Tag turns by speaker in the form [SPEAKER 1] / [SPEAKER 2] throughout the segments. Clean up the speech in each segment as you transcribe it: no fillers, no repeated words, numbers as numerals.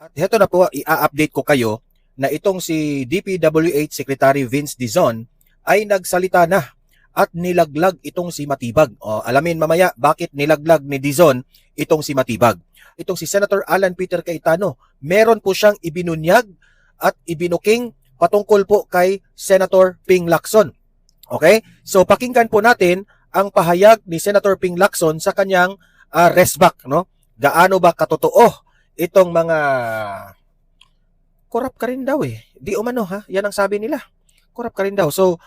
[SPEAKER 1] At heto na po, i-update ko kayo na itong si DPWH Secretary Vince Dizon ay nagsalita na at nilaglag itong si Matibag. Alamin mamaya bakit nilaglag ni Dizon itong si Matibag. Itong si Senator Alan Peter Cayetano, meron po siyang ibinunyag at ibinuking patungkol po kay Senator Ping Lacson. Okay? So pakinggan po natin ang pahayag ni Senator Ping Lacson sa kanyang resback, no? Gaano ba katotoo itong mga korap ka rin daw eh. Di umano ha, yan ang sabi nila. Korap ka rin daw. So,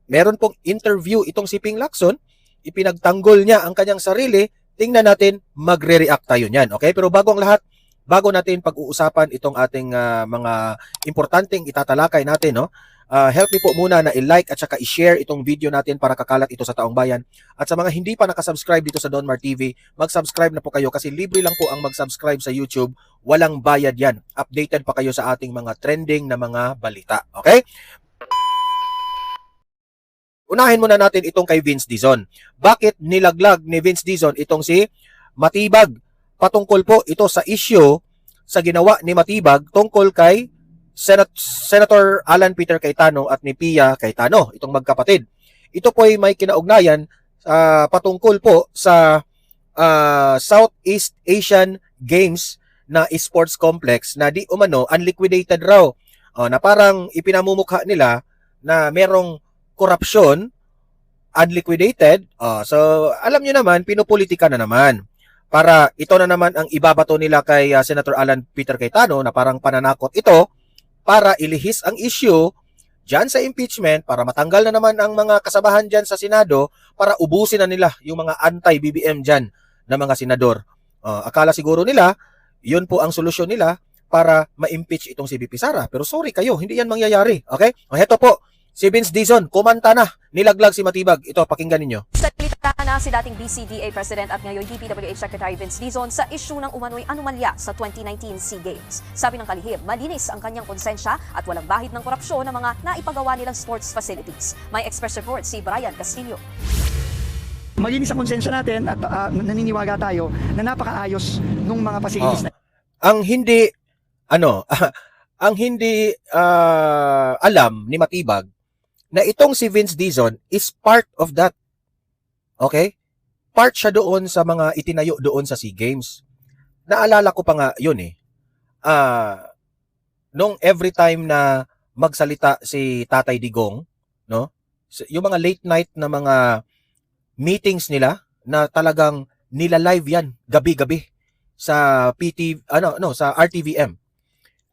[SPEAKER 1] meron pong interview itong si Ping Lacson, ipinagtanggol niya ang kanyang sarili, tingnan natin, magre-react tayo niyan. Okay? Pero bago ang lahat, bago natin pag-uusapan itong ating mga importanteng itatalakay natin, no? Help me po muna na i-like at saka i-share itong video natin para kakalat ito sa taong bayan. At sa mga hindi pa nakasubscribe dito sa Donmar TV, mag-subscribe na po kayo kasi libre lang po ang mag-subscribe sa YouTube. Walang bayad yan. Updated pa kayo sa ating mga trending na mga balita. Okay? Unahin muna natin itong kay Vince Dizon. Bakit nilaglag ni Vince Dizon itong si Matibag? Patungkol po ito sa issue sa ginawa ni Matibag tungkol kay Senator Alan Peter Cayetano at ni Pia Cayetano, itong magkapatid. Ito po ay may kinaugnayan patungkol po sa Southeast Asian Games na esports complex na di umano unliquidated raw. Na parang ipinamumukha nila na merong korupsyon, unliquidated. So alam nyo naman, pinupolitika na naman. Para ito na naman ang ibabato nila kay Senator Alan Peter Cayetano na parang pananakot ito para ilihis ang issue dyan sa impeachment, para matanggal na naman ang mga kasabahan dyan sa Senado, para ubusin na nila yung mga anti-BBM dyan na mga senador. Akala siguro nila, yun po ang solusyon nila para ma-impeach itong si VP Sara. Pero sorry kayo, hindi yan mangyayari. Okay? Heto po, si Vince Dizon, kumanta na, nilaglag si Matibag. Ito, pakinggan ninyo.
[SPEAKER 2] Salita na si dating BCDA President at ngayon DPWH Secretary Vince Dizon sa issue ng umano'y anomalya sa 2019 SEA Games. Sabi ng kalihim, malinis ang kanyang konsensya at walang bahid ng korupsyon ng mga naipagawa nilang sports facilities. May Express report si Brian Castillo.
[SPEAKER 3] Malinis ang konsensya natin at naniniwala tayo na napakaayos ng mga facilities na.
[SPEAKER 1] Ang hindi, ang hindi alam ni Matibag na itong si Vince Dizon is part of that. Okay? Part siya doon sa mga itinayo doon sa SEA Games. Naalala ko pa nga yun eh. Nung every time na magsalita si Tatay Digong, no? Yung mga late night na mga meetings nila na talagang nila-live yan gabi-gabi sa sa RTVM.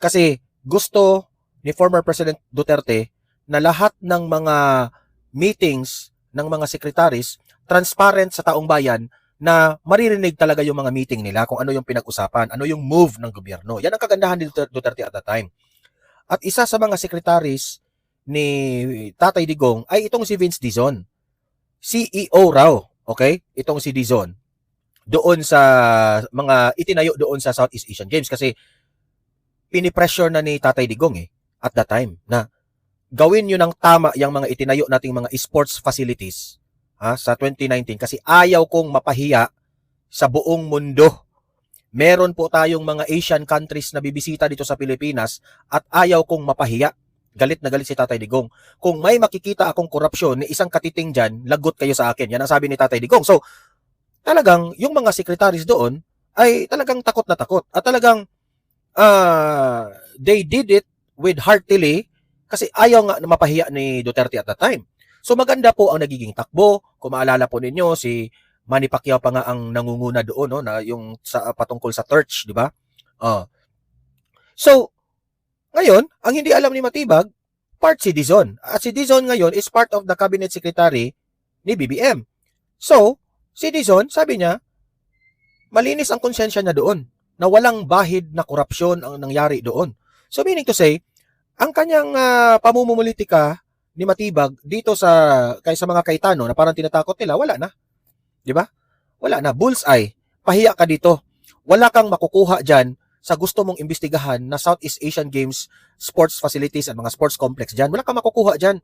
[SPEAKER 1] Kasi gusto ni former President Duterte na lahat ng mga meetings ng mga secretaries transparent sa taong bayan na maririnig talaga yung mga meeting nila kung ano yung pinag-usapan, ano yung move ng gobyerno. Yan ang kagandahan ni Duterte at that time. At isa sa mga secretaries ni Tatay Digong ay itong si Vince Dizon. CEO raw, okay? Itong si Dizon. Doon sa mga itinayo doon sa Southeast Asian Games kasi pinipressure na ni Tatay Digong at that time na gawin nyo ng tama yung mga itinayo nating mga esports facilities sa 2019 kasi ayaw kong mapahiya sa buong mundo. Meron po tayong mga Asian countries na bibisita dito sa Pilipinas at ayaw kong mapahiya. Galit na galit si Tatay Digong. Kung may makikita akong korupsyon ni isang katiting dyan, lagot kayo sa akin. Yan ang sabi ni Tatay Digong. So, talagang yung mga secretaries doon ay talagang takot na takot. At talagang they did it with heartily kasi ayaw nga na mapahiya ni Duterte at that time. So maganda po ang nagiging takbo. Kung maalala po ninyo, si Manny Pacquiao pa nga ang nangunguna doon, no, na yung sa patungkol sa torch, di ba? So, ngayon, ang hindi alam ni Matibag, part si Dizon. At si Dizon ngayon is part of the cabinet secretary ni BBM. So, si Dizon, sabi niya, malinis ang konsensya niya doon na walang bahid na korupsyon ang nangyari doon. So, meaning to say, ang kanyang pamumulitika ni Matibag dito sa mga Cayetano na parang tinatakot nila, wala na. 'Di ba? Wala na, bullseye. Pahiya ka dito. Wala kang makukuha diyan sa gusto mong imbestigahan na Southeast Asian Games sports facilities at mga sports complex diyan. Wala kang makukuha diyan.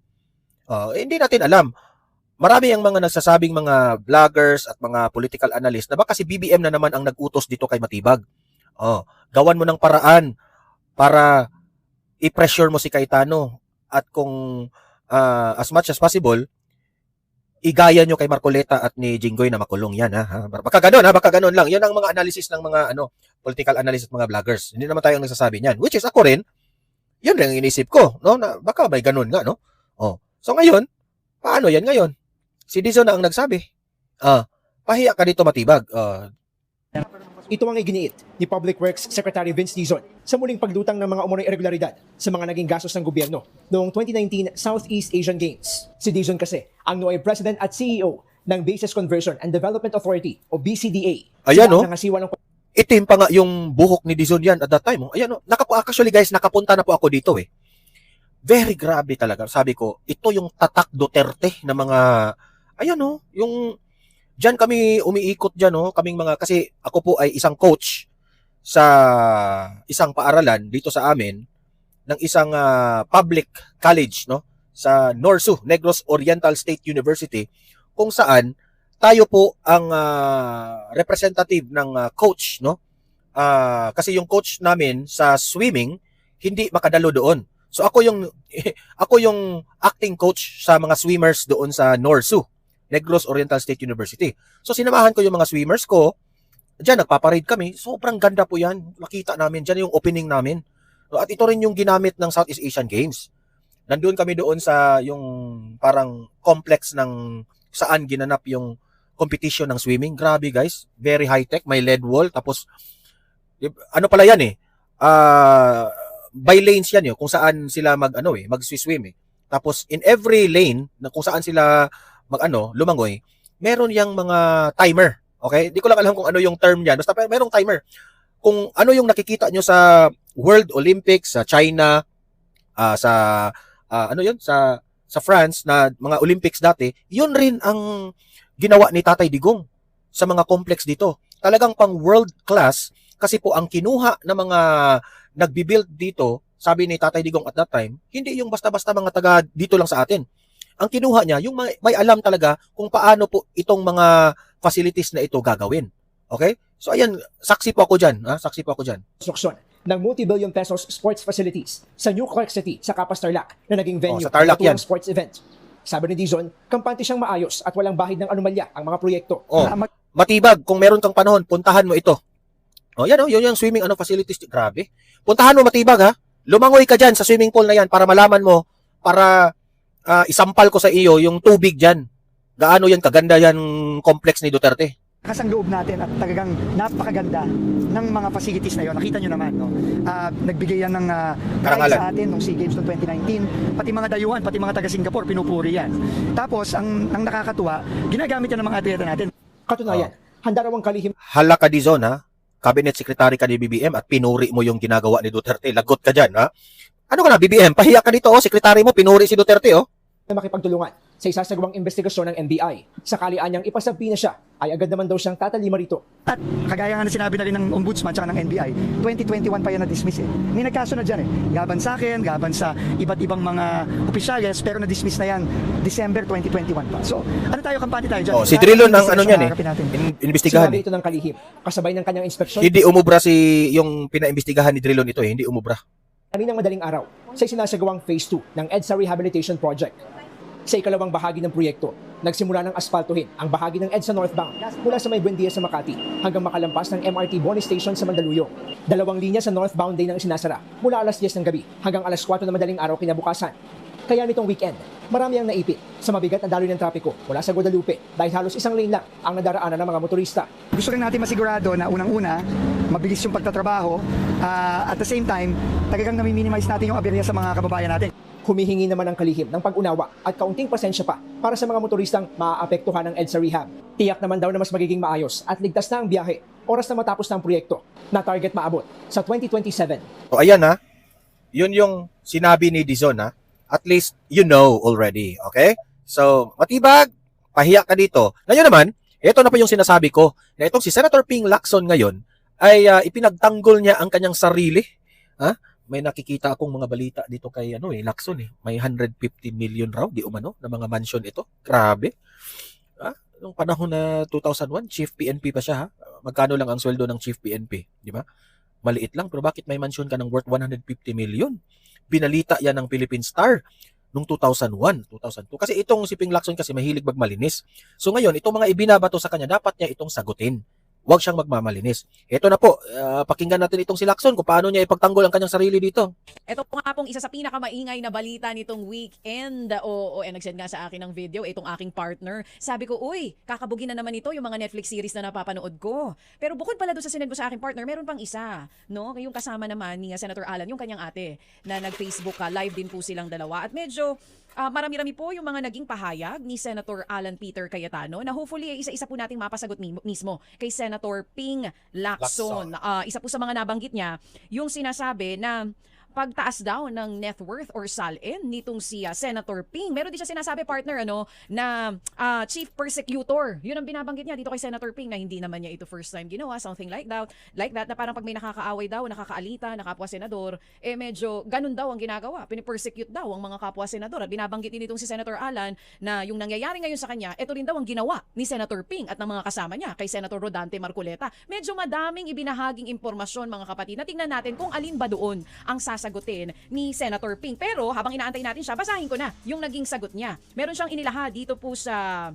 [SPEAKER 1] Hindi natin alam. Marami ang mga nagsasabing mga vloggers at mga political analysts na baka si BBM na naman ang nag-utos dito kay Matibag. Gawan mo ng paraan para i-pressure mo si Cayetano at kung as much as possible, igaya nyo kay Marcoleta at ni Jinggoy na makulong yan. Baka ganun lang. Yan ang mga analysis ng mga political analysts at mga vloggers. Hindi naman tayo ang nagsasabi niyan. Which is ako rin, yun rin ang inisip ko, no? Na baka may ganun nga, no? So ngayon, paano yan ngayon? Si Dizon na ang nagsabi. Pahiya ka dito, Matibag.
[SPEAKER 4] Ito ang iginiit ni Public Works Secretary Vince Dizon sa muling paglutang ng mga umano'y irregularidad sa mga naging gastos ng gobyerno noong 2019 Southeast Asian Games. Si Dizon kasi ang nooy President at CEO ng Bases Conversion and Development Authority o BCDA.
[SPEAKER 1] Ayan,
[SPEAKER 4] Sila
[SPEAKER 1] no?
[SPEAKER 4] ang nangasiwa ng
[SPEAKER 1] Itim pa nga yung buhok ni Dizon yan at that time. Ayan, no? Actually guys, nakapunta na po ako dito eh. Very grabe talaga. Sabi ko, ito yung tatak Duterte na mga, ayan, no? Yung diyan kami umiikot diyan, no? Kaming mga, kasi ako po ay isang coach sa isang paaralan dito sa amin ng isang public college, no? Sa NORSU, Negros Oriental State University, kung saan tayo po ang representative ng coach, no? Kasi yung coach namin sa swimming hindi makadalo doon. So ako yung acting coach sa mga swimmers doon sa NORSU, Negros Oriental State University. So sinamahan ko yung mga swimmers ko. Diyan nagpaparade kami. Sobrang ganda po 'yan. Nakita namin diyan yung opening namin. At ito rin yung ginamit ng Southeast Asian Games. Nandoon kami doon sa yung parang complex ng saan ginanap yung competition ng swimming. Grabe guys, very high tech, may LED wall, tapos ano pala yan eh. By lanes yan kung saan sila mag-swim eh. Tapos in every lane na kung saan sila lumangoy, meron yang mga timer. Okay? Di ko lang alam kung ano yung term niyan. Basta merong timer. Kung ano yung nakikita nyo sa World Olympics, sa China, sa France na mga Olympics dati, yun rin ang ginawa ni Tatay Digong sa mga complex dito. Talagang pang world class kasi po ang kinuha ng mga nagbi-build dito, sabi ni Tatay Digong at that time, hindi yung basta-basta mga taga dito lang sa atin. Ang kinuha niya, yung may alam talaga kung paano po itong mga facilities na ito gagawin. Okay? So ayan, saksi po ako dyan. Saksi po ako dyan.
[SPEAKER 4] konstruksyon ng multi-billion pesos sports facilities sa New Clark City sa Capas Tarlac na naging venue
[SPEAKER 1] sa Tarlac
[SPEAKER 4] ng
[SPEAKER 1] yan.
[SPEAKER 4] sports event. Sabi ni Dizon, kampante siyang maayos at walang bahid ng anomalya ang mga proyekto.
[SPEAKER 1] Matibag, kung meron kang panahon, puntahan mo ito. Yan yun yung swimming facilities. Grabe. Puntahan mo, Matibag, ha. Lumangoy ka dyan sa swimming pool na yan para malaman mo, para isampal ko sa iyo yung tubig dyan. Gaano yan kaganda yan complex ni Duterte.
[SPEAKER 3] Kasang loob natin at talagang napakaganda ng mga facilities na yun. Nakita nyo naman, no? Nagbigay yan ng
[SPEAKER 1] Karangalan
[SPEAKER 3] sa atin nung SEA Games noong 2019. Pati mga dayuhan, pati mga taga Singapore, pinupuri yan. Tapos, ang nakakatuwa, ginagamit yan ng mga atleta natin.
[SPEAKER 4] Katunayan, handa raw ang kalihim
[SPEAKER 1] Hala ka, Dizon, ha? Cabinet Secretary ka ni BBM at pinuri mo yung ginagawa ni Duterte. Lagot ka dyan, ha? Ano ka na, BBM? Pahiya ka dito, Secretary mo, pinuri si Duterte,
[SPEAKER 4] na makipagtulungan sa isasagawang investigasyon ng NBI. Sakali anyang ipasabi na siya, ay agad naman daw siyang tatalima rito.
[SPEAKER 3] At kagaya nga na sinabi na rin ng Ombudsman at ng NBI, 2021 pa yan na-dismiss eh. May nagkaso na dyan eh. Gaban sa akin, gaban sa iba't ibang mga opisyales, pero na-dismiss na yan December 2021 pa. So, ano tayo, kampante tayo dyan?
[SPEAKER 1] Si Drilon ang niyan inimbestigahan
[SPEAKER 4] Sinabi ito ng kalihim, kasabay ng kanyang inspeksyon.
[SPEAKER 1] Hindi umubra yung pinaimbestigahan ni Drilon ito hindi umubra.
[SPEAKER 4] Kaninang madaling araw sa isinasagawang Phase 2 ng EDSA Rehabilitation Project. Sa ikalawang bahagi ng proyekto, nagsimula ng aspaltuhin ang bahagi ng EDSA northbound mula sa May Buendia sa Makati hanggang makalampas ng MRT Boni Station sa Mandaluyong. 2 linya sa northbound lane ang sinasara mula alas 10 ng gabi hanggang alas 4 na madaling araw kinabukasan. Kaya nitong weekend, marami ang naipit sa mabigat na daloy ng trapiko mula sa Guadalupe dahil halos isang lane lang ang nadaraanan ng mga motorista.
[SPEAKER 3] Gusto rin natin masigurado na unang-una, mabilis yung pagtatrabaho, at the same time, talagang nami-minimize natin yung aberya sa mga kababayan natin.
[SPEAKER 4] Humihingi naman ng kalihim ng pag-unawa at kaunting pasensya pa para sa mga motoristang maaapektuhan ng EDSA Rehab. Tiyak naman daw na mas magiging maayos at ligtas na ang biyahe oras na matapos ng proyekto na target maabot sa 2027.
[SPEAKER 1] So ayan yun yung sinabi ni Dizon At least you know already, okay? So Matibag, pahiya ka dito. Ngayon naman, ito na po yung sinasabi ko na itong si Senator Ping Lacson ngayon ay ipinagtanggol niya ang kanyang sarili. May nakikita akong mga balita dito kay Lacson May 150 million raw di umano na mga mansion ito. Grabe. Nung panahon na 2001, Chief PNP pa siya Magkano lang ang sweldo ng Chief PNP, di ba? Maliit lang, pero bakit may mansion ka ng worth 150 million? Binalita yan ng Philippine Star noong 2001, 2002. Kasi itong si Ping Lacson kasi mahilig magmalinis. So ngayon, itong mga ibinabato sa kanya, dapat niya itong sagutin. Huwag siyang magmamalinis. Ito na po, pakinggan natin itong si Lacson kung paano niya ipagtanggol ang kanyang sarili dito.
[SPEAKER 5] Ito po nga pong isa sa pinakamaingay na balita nitong weekend. Nagsend nga sa akin ng video, itong aking partner. Sabi ko, uy, kakabugin na naman ito yung mga Netflix series na napapanood ko. Pero bukod pala doon sa sinend mo sa aking partner, meron pang isa. No? Yung kasama naman ni Senator Alan, yung kanyang ate, na nag-Facebook live din po silang dalawa. At medyo marami-rami po yung mga naging pahayag ni Senator Alan Peter Cayetano na hopefully isa-isa po nating mapasagot mismo kay Senator Ping Lacson. Isa po sa mga nabanggit niya, yung sinasabi na pagtaas daw ng net worth or salin nitong si Senator Ping. Meron din siya sinasabi, partner, na chief persecutor. Yun ang binabanggit niya dito kay Senator Ping na hindi naman niya ito first time ginawa, something like that. Na parang pag may nakakaaway daw, nakakaalita, nakapwa senador, medyo ganun daw ang ginagawa. Pinipersecute daw ang mga kapwa senador. At binabanggit din itong si Senator Alan na yung nangyayari ngayon sa kanya, ito rin daw ang ginawa ni Senator Ping at ng mga kasama niya kay Senator Rodante Marcoleta. Medyo madaming ibinahaging impormasyon, mga kapatid, na tingnan natin kung alin ba doon ang sasagutin ni Senator Ping. Pero habang inaantay natin siya, basahin ko na yung naging sagot niya. Meron siyang inilaha dito po sa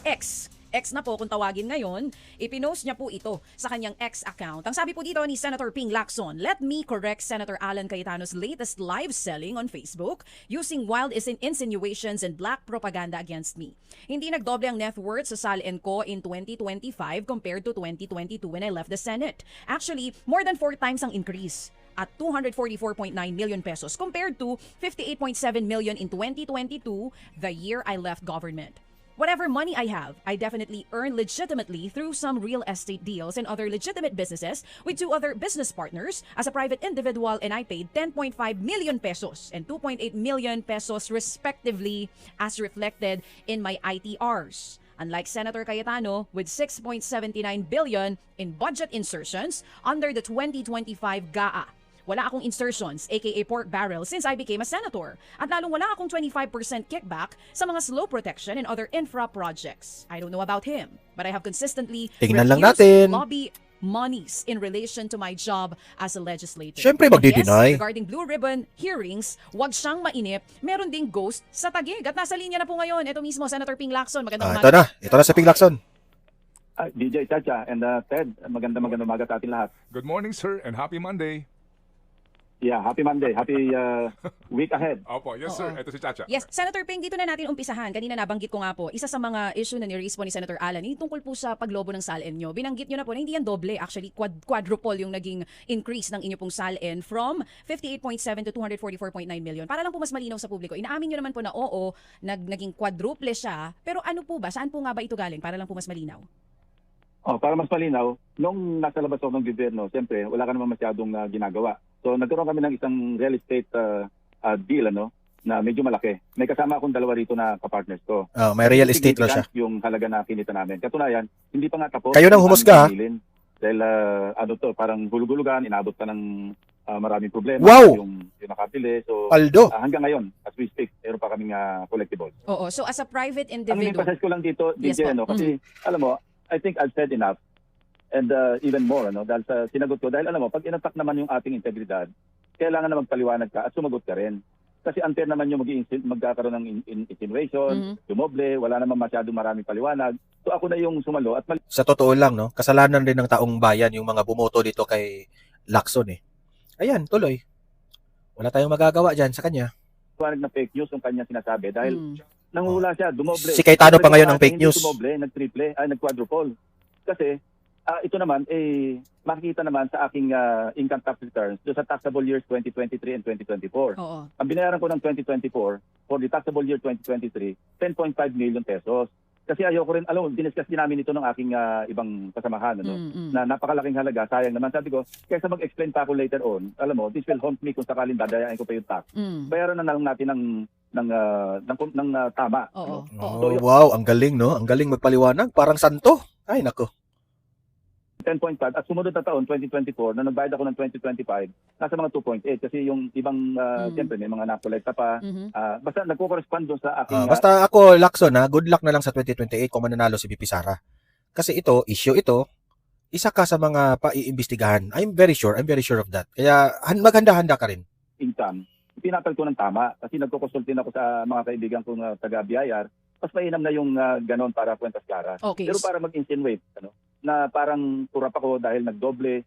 [SPEAKER 5] X na po kung tawagin ngayon. Ipinost niya po ito sa kanyang X account. Ang sabi po dito ni Senator Ping Lacson, "Let me correct Senator Alan Cayetano's latest live selling on Facebook using wild insinuations and black propaganda against me. Hindi nagdoble ang net worth sa Sal&Co ko in 2025 compared to 2022 when I left the Senate. Actually, more than 4 times ang increase at 244.9 million pesos compared to 58.7 million in 2022, the year I left government. Whatever money I have, I definitely earn legitimately through some real estate deals and other legitimate businesses with 2 other business partners as a private individual, and I paid 10.5 million pesos and 2.8 million pesos respectively as reflected in my ITRs. Unlike Senator Cayetano with 6.79 billion in budget insertions under the 2025 GAA. Wala akong insertions, aka pork barrel, since I became a senator. At lalong wala akong 25% kickback sa mga slow protection and other infra projects. I don't know about him, but I have consistently
[SPEAKER 1] Tingnan lang
[SPEAKER 5] refused
[SPEAKER 1] natin.
[SPEAKER 5] lobby monies in relation to my job as a legislator.
[SPEAKER 1] Siyempre,
[SPEAKER 5] And
[SPEAKER 1] magdi-deny.
[SPEAKER 5] yes, regarding Blue Ribbon hearings, wag siyang mainip. Meron ding ghost sa Taguig. At nasa linya na po ngayon, ito mismo, Senator Ping Lacson. Magandang umaga.
[SPEAKER 1] Ito na si Ping Lacson.
[SPEAKER 6] DJ Chacha and Ted, magandang umaga sa atin lahat.
[SPEAKER 7] Good morning, sir, and happy Monday.
[SPEAKER 6] Yeah, happy Monday. Happy week ahead.
[SPEAKER 7] Opo, yes, sir. Ito si Chacha.
[SPEAKER 5] Yes, Senator Ping, dito na natin umpisahan. Kanina nabanggit ko nga po, isa sa mga issue na ni-raise po ni Senator Alan, yung tungkol po sa paglobo ng SALN nyo. Binanggit nyo na po na hindi yan doble, actually quadruple yung naging increase ng inyo pong SALN from 58.7 to 244.9 million. Para lang po mas malinaw sa publiko, inaamin nyo naman po na oo, naging quadruple siya, pero ano po ba? Saan po nga ba ito galing? Para lang po mas malinaw.
[SPEAKER 6] Para mas malinaw, nung nasa labas ako ng gobyerno, siyempre, wala ka naman masyadong ginagawa. So, nagkaroon kami ng isang real estate deal, na medyo malaki. May kasama akong 2 rito na kapartners ko.
[SPEAKER 1] May real estate raw siya.
[SPEAKER 6] Yung halaga na kinita namin. Katunayan, hindi pa nga tapos.
[SPEAKER 1] Kayo nang humusga, ha?
[SPEAKER 6] Dahil, parang hulug-hulugan, inabot pa ng maraming problema.
[SPEAKER 1] Wow!
[SPEAKER 6] Yung nakapili. So,
[SPEAKER 1] Aldo.
[SPEAKER 6] hanggang ngayon, as we speak, meron pa kaming collectibles.
[SPEAKER 5] Oo, so as a private
[SPEAKER 6] Ang
[SPEAKER 5] individual.
[SPEAKER 6] emphasis ko lang dito,
[SPEAKER 5] Yes,
[SPEAKER 6] DJ,
[SPEAKER 5] po.
[SPEAKER 6] kasi alam mo, I think I've said enough and even more, dahil sa sinagot ko. Dahil alam mo, pag inattack naman yung ating integridad, kailangan na magpaliwanag ka at sumagot ka rin. Kasi unfair naman yung magkakaroon ng insinuation, dumoble, wala naman masyadong maraming paliwanag. So ako na yung sumalo at
[SPEAKER 1] Sa totoo lang, no, kasalanan din ng taong bayan yung mga bumoto dito kay Lacson. Ayan, tuloy. Wala tayong magagawa dyan sa kanya.
[SPEAKER 6] maliwanag na fake news yung kanya sinasabi. Dahil nanguhula siya, dumoble.
[SPEAKER 1] Si Cayetano pa ngayon ang fake news.
[SPEAKER 6] Hindi dumoble, nag-triple, nag-quadruple. Kasi ito naman, makikita naman sa aking income tax returns doon sa taxable years 2023 and 2024.
[SPEAKER 5] Oo.
[SPEAKER 6] Ang binayaran ko ng 2024 for the taxable year 2023, 10.5 million pesos. Kasi ayoko rin, alam mo, diniscuss din namin ito ng aking ibang kasamahan, na napakalaking halaga. Sayang naman, sabi ko, kaysa mag-explain pa ako later on, alam mo, this will haunt me kung sakaling dadayain ko pa yung tax. Bayaran na lang natin ng tama.
[SPEAKER 5] Oo.
[SPEAKER 1] Oh, wow, ang galing, no? Ang galing magpaliwanag. Parang santo. Ay, nako.
[SPEAKER 6] 10.5 at sumunod na taon 2024 na nagbayad ako ng 2025 nasa mga 2.8 kasi yung ibang siyempre may mga nakolekta pa basta nagko-correspond doon sa aking
[SPEAKER 1] basta ako Lacson, good luck na lang sa 2028 kung mananalo si VP Sara. Kasi ito, issue ito, isa ka sa mga paiimbestigahan. I'm very sure of that. Kaya maghanda-handa ka rin.
[SPEAKER 6] income, tinatag ko ng tama kasi nagko-consult din ako sa mga kaibigan kong taga-BIR. Mas mainam na yung ganon para kwentas klara.
[SPEAKER 5] Okay.
[SPEAKER 6] Pero para mag-insinuate, na parang turap ako dahil nagdoble,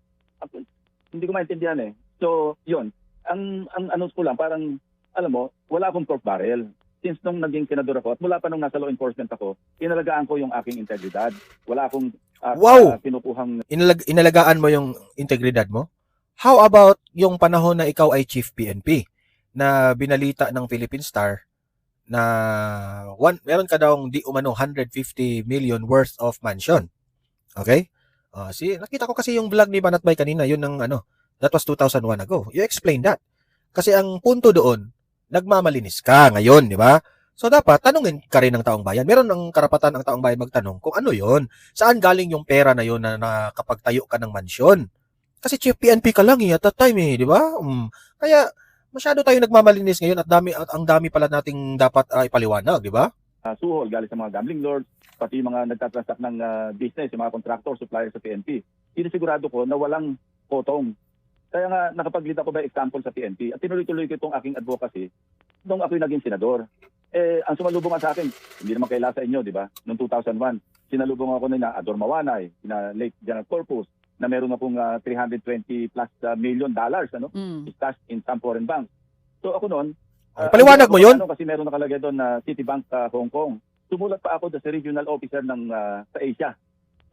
[SPEAKER 6] hindi ko maintindihan eh. So, yun. Ang ano ko lang, parang, alam mo, wala akong pork barrel. Since nung naging senador ako, at mula pa nung nasa law enforcement ako, inalagaan ko yung aking integridad. Wala akong
[SPEAKER 1] Wow!
[SPEAKER 6] kinukuhang
[SPEAKER 1] Inalagaan mo yung integridad mo? How about yung panahon na ikaw ay Chief PNP na binalita ng Philippine Star na meron ka daw di umano 150 million worth of mansion. Okay? Nakita ko kasi yung vlog ni Banatbay kanina, yun ng that was 2001 ago. You explained that. Kasi ang punto doon, nagmamalinis ka ngayon, di ba? So dapat tanungin ka rin ng taong bayan. Meron ng karapatan ang taong bayan magtanong kung ano yon, saan galing yung pera na yon na nakapagtayo ka ng mansyon. Kasi Chief PNP ka lang at that time di ba? Kaya masyado tayo nagmamalinis ngayon at ang dami pala nating dapat ipaliwanag, di ba?
[SPEAKER 6] suhol galing sa mga gambling lords, pati yung mga nagtatransact ng business, yung mga contractor, supplier sa PNP. Sinisigurado ko na walang potong. Kaya nga nakapag-lead ako by example sa PNP at tinuloy-tuloy ko itong aking advocacy nung ako'y naging senador. Ang sumalubong sa akin, hindi naman kaila sa inyo, di ba? Noong 2001, sinalubong ako na Ador Mawanay, na late General Corpus, na meron akong $320 plus million, stashed in some foreign banks. So ako noon,
[SPEAKER 1] paliwanag mo yun?
[SPEAKER 6] Kasi meron nakalagay doon na Citibank Hong Kong. Sumulat pa ako sa regional officer ng sa Asia.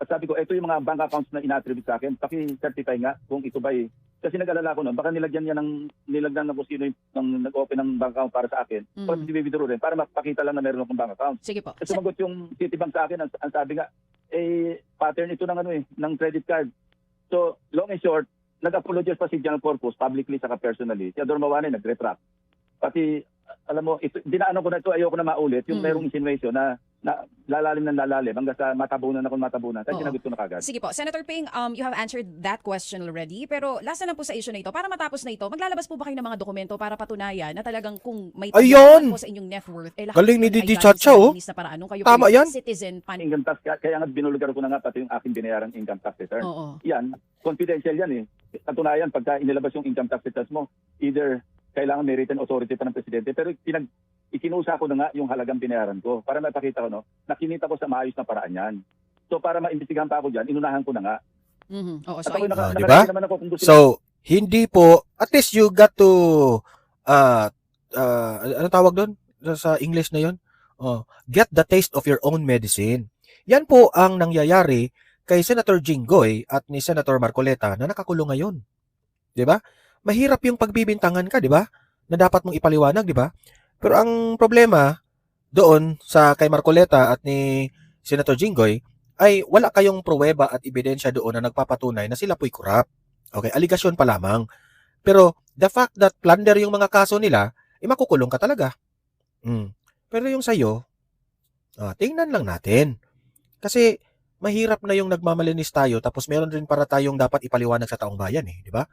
[SPEAKER 6] At sabi ko, ito yung mga bank accounts na inattribute sa akin. Paki-certify nga kung ito ba'y... Kasi nag-alala ko noon, baka nilagyan ng kung sino yung nag-open ng bank account para sa akin. Pag i-withdraw rin, para mapakita lang na meron akong bank account.
[SPEAKER 5] Sige po.
[SPEAKER 6] Kasi sumagot yung Citibank sa akin, ang sabi nga, pattern ito ng credit card. So, long and short, nag-apologize pa si General Corpus publicly saka personally. Si Ador Mawanay nag-retract. Pati, alam mo, dinaanan ko na ito, ayoko na maulit, yung merong insinuation na lalalim hanggang sa matabunan. Kaya sinagot ko na kagad.
[SPEAKER 5] Sige po. Senator Ping, you have answered that question already. Pero last na lang po sa issue na ito. Para matapos na ito, maglalabas po ba kayo ng mga dokumento para patunayan na talagang kung may
[SPEAKER 1] Ayun!
[SPEAKER 5] po sa inyong net worth, lahat
[SPEAKER 1] Galing ni
[SPEAKER 5] ay
[SPEAKER 1] Didi
[SPEAKER 5] galing
[SPEAKER 1] Chacha,
[SPEAKER 5] sa
[SPEAKER 1] oh.
[SPEAKER 5] malinis na paraan. Nung kayo
[SPEAKER 1] Tama
[SPEAKER 5] po
[SPEAKER 1] yan.
[SPEAKER 5] citizen
[SPEAKER 6] Income tax, kaya nga binulugar ko na nga pati yung aking binayarang income tax return.
[SPEAKER 5] Oo.
[SPEAKER 6] Yan, confidential yan eh. Katunayan, pagka inilabas yung income tax returns mo, either kailangan may written authority pa ng presidente, pero ikinusa ko na nga yung halagang binayaran ko para mapakita ko, nakinita ko sa maayos na paraan yan. So para maimbestigahan pa ako dyan, inunahan ko na nga.
[SPEAKER 5] Oo,
[SPEAKER 6] At
[SPEAKER 5] so
[SPEAKER 6] ako'y
[SPEAKER 1] diba?
[SPEAKER 6] naman ako kung gusto
[SPEAKER 1] So, hindi po, at least you got to, ano tawag doon? Sa English na yun? Get the taste of your own medicine. Yan po ang nangyayari kay Senator Jinggoy at ni Senator Marcoleta na nakakulong ngayon. 'Di ba? Mahirap yung pagbibintangan ka, 'di ba? Na dapat mong ipaliwanag, 'di ba? Pero ang problema doon sa kay Marcoleta at ni Senator Jinggoy ay wala kayong pruweba at ebidensya doon na nagpapatunay na sila po'y corrupt. Okay, aligasyon pa lamang. Pero the fact that plunder yung mga kaso nila, makukulong ka talaga. Pero yung sa'yo, tingnan lang natin. Kasi mahirap na yung nagmamalinis tayo tapos meron rin para tayong dapat ipaliwanag sa taong bayan di ba?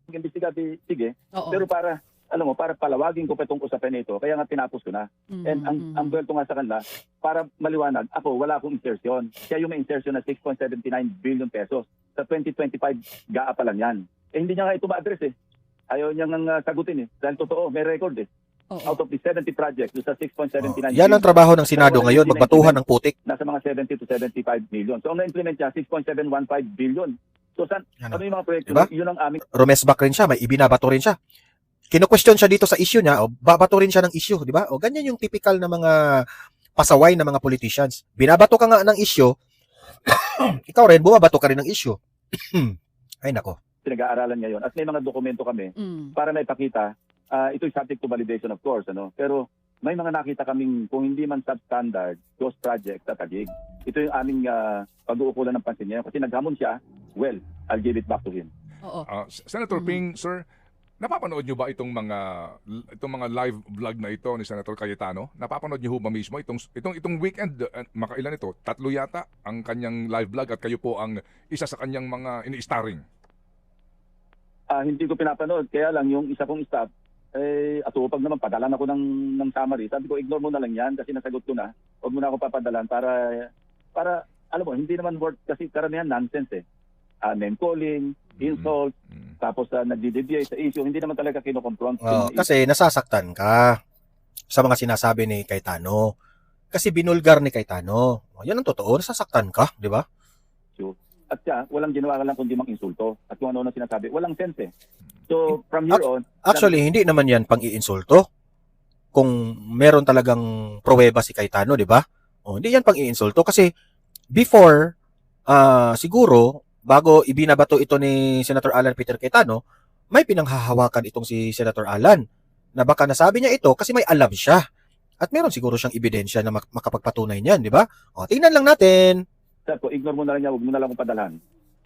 [SPEAKER 6] mag-imbestigahan, sige.
[SPEAKER 5] Oo.
[SPEAKER 6] Pero para palawagin ko pa itong usapin ito, kaya nga tinapos ko na. And ang buwelto nga sa kanila, para maliwanag, ako wala akong insertion. Siya yung may insertion na 6.79 billion pesos. Sa 2025, GAA pa lang yan. Hindi niya nga ito ma-address Ayaw niya nga sagutin Dahil totoo, may record Out of the 70 projects, sa 6.79
[SPEAKER 1] Yan ang trabaho ng Senado ngayon, magbatuhan ng putik.
[SPEAKER 6] Nasa mga 70 to 75 million. So ang na-implement niya, 6.715 billion. So ano yung mga proyekto?
[SPEAKER 1] Diba?
[SPEAKER 6] Yun ang aming...
[SPEAKER 1] Romesback rin siya, may ibinabato rin siya. Kino-question siya dito sa issue niya, babato rin siya ng issue, di ba? Ganyan yung typical na mga pasaway na mga politicians. Binabato ka nga ng issue, ikaw rin, bumabato ka rin ng issue. Ay nako.
[SPEAKER 6] Pinag-aaralan ngayon. At may mga dokumento kami para may pakita. Ito'y subject to validation of course, Pero may mga nakita kaming kung hindi man substandard, ghost project sa Taguig. Ito yung aming pag-uukulan ng pansin niya. Kasi naghamon siya, well, I'll give it back to him.
[SPEAKER 5] Oo.
[SPEAKER 7] Senator Ping, sir, napapanood nyo ba itong mga live vlog na ito ni Senator Cayetano? Napapanood nyo ba mismo itong weekend, makailan ito? 3 yata ang kanyang live vlog at kayo po ang isa sa kanyang mga ini-starring.
[SPEAKER 6] Hindi ko pinapanood, kaya lang yung isa kong staff, atupag naman, padalan ako ng summary. Sabi ko, ignore mo na lang yan kasi nasagot ko na. Huwag mo na ako papadalan para alam mo, hindi naman worth kasi karamihan nonsense eh. Name calling, insult, tapos nagdi-deviate sa issue, hindi naman talaga kino-confront.
[SPEAKER 1] Kasi nasasaktan ka sa mga sinasabi ni Cayetano. Kasi binulgar ni Cayetano. Yan ang totoo, nasasaktan ka, di ba?
[SPEAKER 6] At siya, walang ginawa ka lang kundi mang-insulto. At kung ano sinasabi, walang sense eh. So, from here on...
[SPEAKER 1] Actually, hindi naman yan pang-iinsulto. Kung meron talagang pruweba si Cayetano, di ba? Hindi yan pang-iinsulto. Kasi before, siguro, bago ibinabato ito ni Senator Alan Peter Cayetano, may pinanghahawakan itong si Senator Alan. Na baka nasabi niya ito kasi may alam siya. At meron siguro siyang ebidensya na makapagpatunay niyan, di ba? Tingnan lang natin.
[SPEAKER 6] So, ignore mo na lang niya, huwag mo na lang kong padalhan.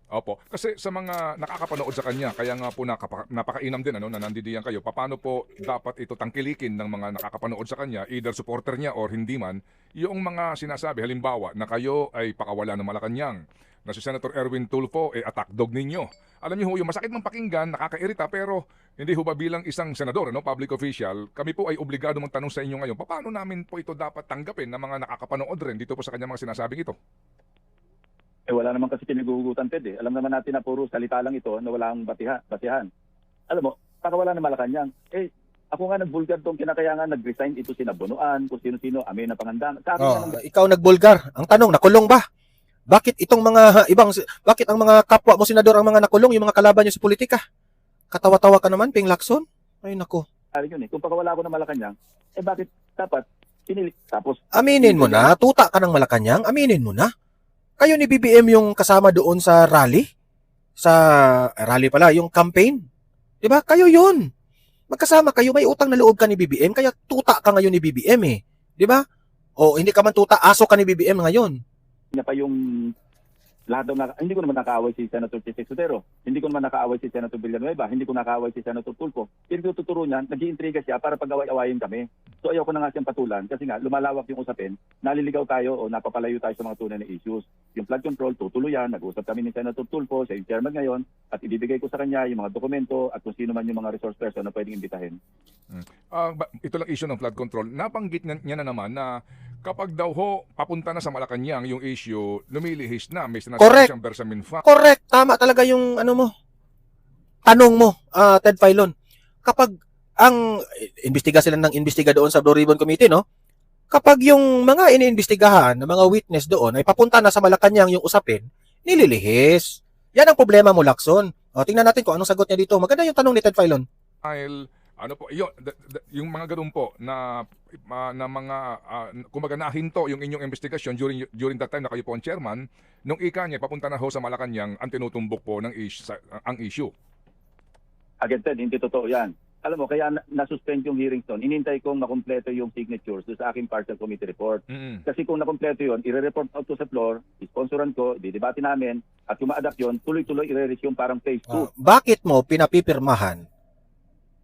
[SPEAKER 7] Opo. Kasi sa mga nakakapanood sa kanya, kaya nga po napakainam din na nandidiyan kayo, paano po dapat ito tangkilikin ng mga nakakapanood sa kanya, either supporter niya or hindi man, yung mga sinasabi, halimbawa, na kayo ay pakawala ng Malacanang, na si Senator Erwin Tulfo ay attack dog ninyo. Alam niyo ho, yung masakit mang pakinggan, nakakairita, pero hindi ho ba bilang isang senador, public official, kami po ay obligado magtanong sa inyo ngayon, paano namin po ito dapat tanggapin ng mga nakakapanood rin dito po sa kanya mga sinasabing ito?
[SPEAKER 6] Wala naman kasi pinag-uugutan, Ted eh. Alam naman natin na puro salita lang ito na walang basihan. Alam mo, pakawala ng Malacanang. Ako nga nagbulgar tong kinakayangan, nag-resign ito sinabunuan, kung sino-sino, amin na pangandang.
[SPEAKER 1] Ikaw nagbulgar. Ang tanong, nakulong ba? Bakit itong mga bakit ang mga kapwa mo senador ang mga nakulong, yung mga kalaban niyo sa politika? Katawa-tawa ka naman, Ping Lacson? Ay nako.
[SPEAKER 6] Yun eh. Kung pakawala ko ng Malacanang, bakit dapat pinilit? Tapos
[SPEAKER 1] aminin mo na, tuta ka ng Malacanang, aminin mo na. Kayo ni BBM yung kasama doon sa rally? Rally pala, yung campaign. 'Di ba? Kayo 'yun. Magkasama kayo, may utang na loob ka ni BBM, kaya tuta ka ngayon ni BBM eh. 'Di ba? O hindi ka man tuta, aso ka ni BBM ngayon.
[SPEAKER 6] Niya pa yung lahat daw hindi ko naman nakaaway si Senator Chis Sotero. Hindi ko naman nakaaway si Senator Villanueva. Hindi ko nakaaway si Senator Tulfo. Pero tututuro niyan, nag-iintriga siya para pag-away-awayin kami. So ayaw ko na nga siyang patulan kasi nga lumalawak yung usapin, naliligaw tayo o napapalayo tayo sa mga tunay na issues. Yung flood control, tutuloy yan. Nag-usap kami ni Senator Tulfo, siya yung chairman ngayon, at ibibigay ko sa kanya yung mga dokumento at kung sino man yung mga resource person na pwedeng imbitahin.
[SPEAKER 7] Ito lang issue ng flood control. Nabanggit niya na naman na kapag daw ho papunta na sa Malacanang yung issue, lumilihis na, may sinasabi siyang Bersamin Fund.
[SPEAKER 1] Correct, tama talaga yung tanong mo, Ted Filon. Kapag ang imbestiga sila ng imbestiga doon sa Blue Ribbon Committee, no? Kapag yung mga iniimbestigahan ng mga witness doon ay papunta na sa Malacanang yung usapin, nililihis. Yan ang problema mo, Lacson. Tingnan natin kung anong sagot niya dito. Maganda yung tanong ni Ted Filon.
[SPEAKER 7] Yung mga ganun po na mga kumbaga nahinto yung inyong investigasyon during that time na kayo po ang chairman, nung ika niya papunta na ho sa Malacanang, ang tinutumbok po ng ang issue.
[SPEAKER 6] Again, Ted, hindi totoo yan. Alam mo, kaya nasuspend yung hearings doon. Inintay kong makumpleto yung signatures sa aking partial committee report. Kasi kung nakumpleto yun, i-report out to sa floor, isponsoran ko, didebate namin, at kung ma-adapt yun, tuloy-tuloy i-resume parang phase 2.
[SPEAKER 1] Bakit mo pinapipirmahan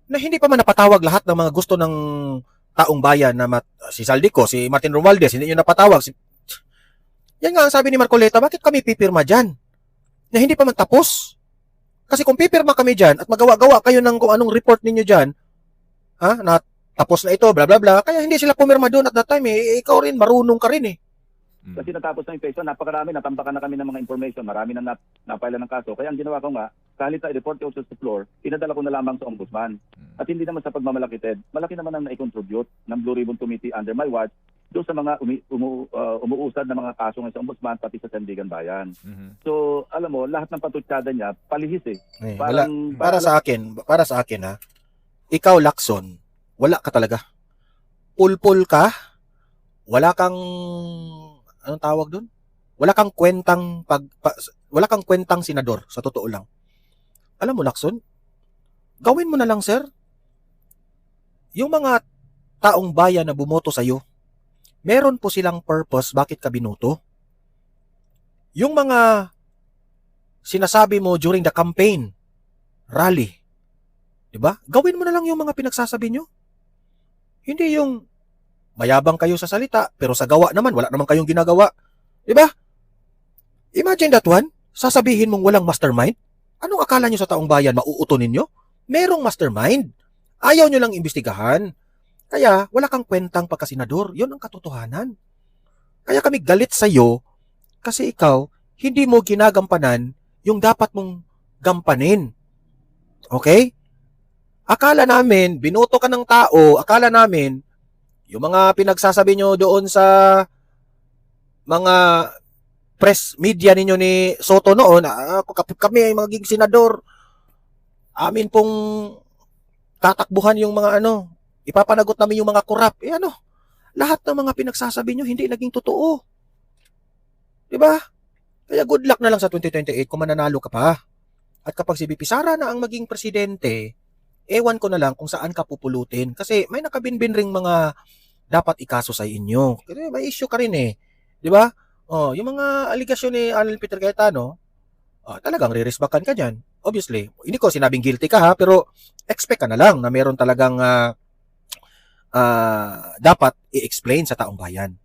[SPEAKER 1] na hindi pa man napatawag lahat ng mga gusto ng taong bayan na si Saldico, si Martin Romualdez, hindi nyo napatawag. Yan nga ang sabi ni Marcoleta, bakit kami pipirma dyan? Na hindi pa man tapos. Kasi kung pipirma kami dyan at magawa-gawa kayo ng kung anong report ninyo dyan, na tapos na ito, bla bla bla, kaya hindi sila pumirma doon at that time ikaw rin, marunong ka rin
[SPEAKER 6] Kasi natapos na yung phase 1, napakarami, natampakan na kami ng mga information, marami na napailan ng kaso. Kaya ang ginawa ko nga, kahit na i-report ko sa floor, pinadala ko na lamang sa ombudsman. At hindi naman sa pagmamalaki, Ted, malaki naman ang nai-contribute ng Blue Ribbon Committee under my watch doon sa mga umuusad na mga kaso ngayon sa ombudsman pati sa Sandigan Bayan. So, alam mo, lahat ng patutsada niya, palihis
[SPEAKER 1] Para sa akin ikaw Lacson, wala ka talaga. Pulpul ka, wala kang anong tawag doon? Wala kang kwentang senador, sa totoo lang. Alam mo, Lacson, gawin mo na lang, sir. Yung mga taong bayan na bumoto sa'yo, meron po silang purpose bakit ka binoto. Yung mga sinasabi mo during the campaign, rally, diba? Gawin mo na lang yung mga pinagsasabi nyo. Hindi yung mayabang kayo sa salita, pero sa gawa naman, wala naman kayong ginagawa. Diba? Imagine that one, sasabihin mong walang mastermind. Anong akala nyo sa taong bayan, mauuto ninyo? Merong mastermind. Ayaw nyo lang imbestigahan. Kaya, wala kang kwentang pagkasenador. Yun ang katotohanan. Kaya kami galit sa'yo Kasi ikaw, hindi mo ginagampanan yung dapat mong gampanin. Okay? Akala namin, binoto ka ng tao, akala namin, yung mga pinagsasabi nyo doon sa mga press media ninyo ni Soto noon, kami ay magiging senador, amin pong tatakbuhan yung mga ipapanagot namin yung mga korap. Lahat ng mga pinagsasabi nyo hindi naging totoo. Diba? Kaya good luck na lang sa 2028 kung mananalo ka pa. At kapag si VP Sara na ang maging presidente, ewan ko na lang kung saan ka pupulutin. Kasi may nakabinbin ring mga dapat ikaso sa inyo. Kasi may issue ka rin eh. Di ba? Yung mga aligasyon ni Arnel Peter Cayetano, talagang re-resbakan ka dyan. Obviously, hindi ko sinabing guilty ka ha, pero expect ka na lang na meron talagang dapat i-explain sa taong bayan.